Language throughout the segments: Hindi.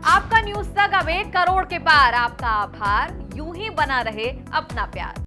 आपका न्यूज तक अब 1 करोड़ के पार। आपका आभार, यूं ही बना रहे अपना प्यार।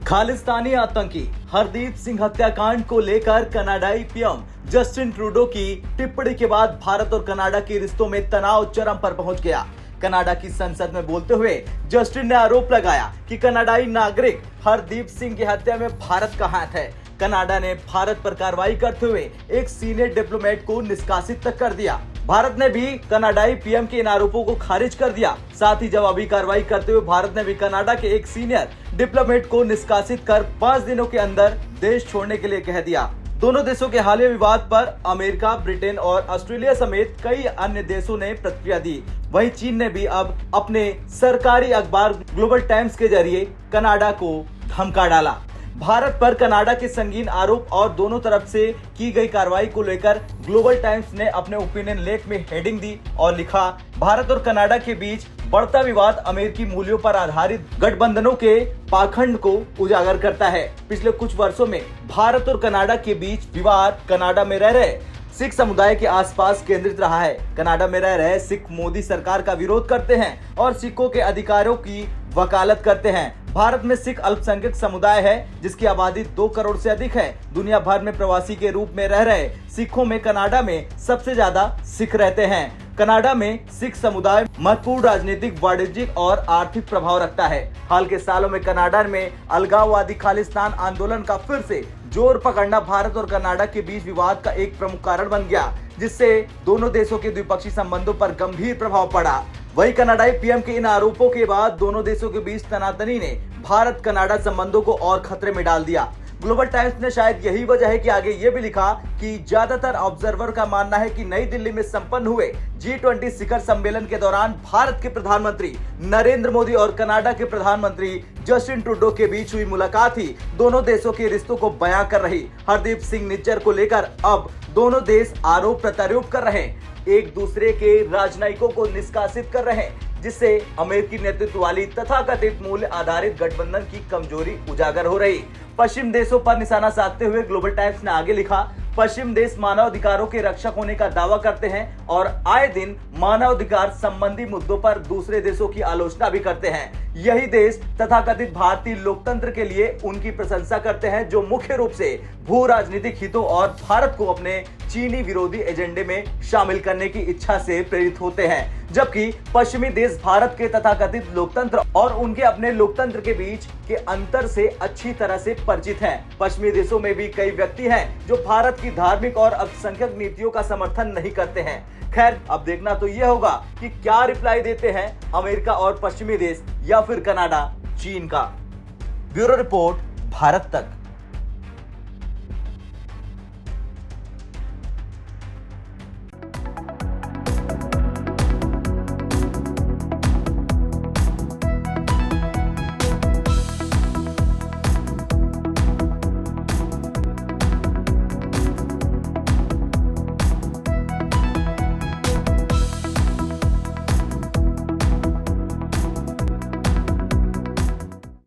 खालिस्तानी आतंकी हरदीप सिंह हत्याकांड को लेकर कनाडाई पीएम जस्टिन ट्रूडो की टिप्पणी के बाद भारत और कनाडा के रिश्तों में तनाव चरम पर पहुंच गया। कनाडा की संसद में बोलते हुए जस्टिन ने आरोप लगाया कि कनाडाई नागरिक हरदीप सिंह की हत्या में भारत का हाथ है। कनाडा ने भारत पर कार्रवाई करते हुए एक सीनियर डिप्लोमेट को निष्कासित तक कर दिया। भारत ने भी कनाडाई पीएम के इन आरोपों को खारिज कर दिया। साथ ही जवाबी कार्रवाई करते हुए भारत ने भी कनाडा के एक सीनियर डिप्लोमेट को निष्कासित कर 5 दिनों के अंदर देश छोड़ने के लिए कह दिया। दोनों देशों के हालिया विवाद पर अमेरिका, ब्रिटेन और ऑस्ट्रेलिया समेत कई अन्य देशों ने प्रतिक्रिया दी। वहीं चीन ने भी अब अपने सरकारी अखबार ग्लोबल टाइम्स के जरिए कनाडा को धमका डाला। भारत पर कनाडा के संगीन आरोप और दोनों तरफ से की गई कार्रवाई को लेकर ग्लोबल टाइम्स ने अपने ओपिनियन लेख में हेडिंग दी और लिखा, भारत और कनाडा के बीच बढ़ता विवाद अमेरिकी मूल्यों पर आधारित गठबंधनों के पाखंड को उजागर करता है। पिछले कुछ वर्षों में भारत और कनाडा के बीच विवाद कनाडा में रह रहे सिख समुदाय के आसपास केंद्रित रहा है। कनाडा में रह रहे सिख मोदी सरकार का विरोध करते हैं और सिखों के अधिकारों की वकालत करते हैं। भारत में सिख अल्पसंख्यक समुदाय है जिसकी आबादी 2 करोड़ से अधिक है। दुनिया भर में प्रवासी के रूप में रह रहे सिखों में कनाडा में सबसे ज्यादा सिख रहते हैं। कनाडा में सिख समुदाय महत्वपूर्ण राजनीतिक, वाणिज्यिक और आर्थिक प्रभाव रखता है। हाल के सालों में कनाडा में अलगाववादी खालिस्तान आंदोलन का फिर से जोर पकड़ना भारत और कनाडा के बीच विवाद का एक प्रमुख कारण बन गया, जिससे दोनों देशों के द्विपक्षीय संबंधों पर गंभीर प्रभाव पड़ा। वहीं कनाडाई पीएम के इन आरोपों के बाद दोनों देशों के बीच तनातनी ने भारत कनाडा संबंधों को और खतरे में डाल दिया। ग्लोबल टाइम्स ने शायद यही वजह है कि आगे ये भी लिखा कि ज्यादातर ऑब्जर्वर का मानना है कि नई दिल्ली में संपन्न हुए G20 शिखर सम्मेलन के दौरान भारत के प्रधानमंत्री नरेंद्र मोदी और कनाडा के प्रधानमंत्री जस्टिन ट्रूडो के बीच हुई मुलाकात ही दोनों देशों के रिश्तों को बयां कर रही। हरदीप सिंह निज्जर को लेकर अब दोनों देश आरोप प्रत्यारोप कर रहे हैं, एक दूसरे के राजनयिकों को निष्कासित कर रहे हैं, जिससे अमेरिकी नेतृत्व वाली तथाकथित मूल्य आधारित गठबंधन की कमजोरी उजागर हो रही। पश्चिम देशों पर निशाना साधते हुए ग्लोबल टाइम्स ने आगे लिखा, पश्चिम देश मानवाधिकारों के रक्षक होने का दावा करते हैं और आए दिन मानवाधिकार संबंधी मुद्दों पर दूसरे देशों की आलोचना भी करते हैं। यही देश तथाकथित भारतीय लोकतंत्र के लिए उनकी प्रशंसा करते हैं, जो मुख्य रूप से भू राजनीतिक हितों और भारत को अपने चीनी विरोधी एजेंडे में शामिल करने की इच्छा से प्रेरित होते हैं। जबकि पश्चिमी देश भारत के तथाकथित लोकतंत्र और उनके अपने लोकतंत्र के बीच के अंतर से अच्छी तरह से परिचित हैं। पश्चिमी देशों में भी कई व्यक्ति हैं जो भारत की धार्मिक और अल्पसंख्यक नीतियों का समर्थन नहीं करते हैं। खैर, अब देखना तो यह होगा कि क्या रिप्लाई देते हैं अमेरिका और पश्चिमी देश या फिर कनाडा चीन का। ब्यूरो रिपोर्ट, भारत तक।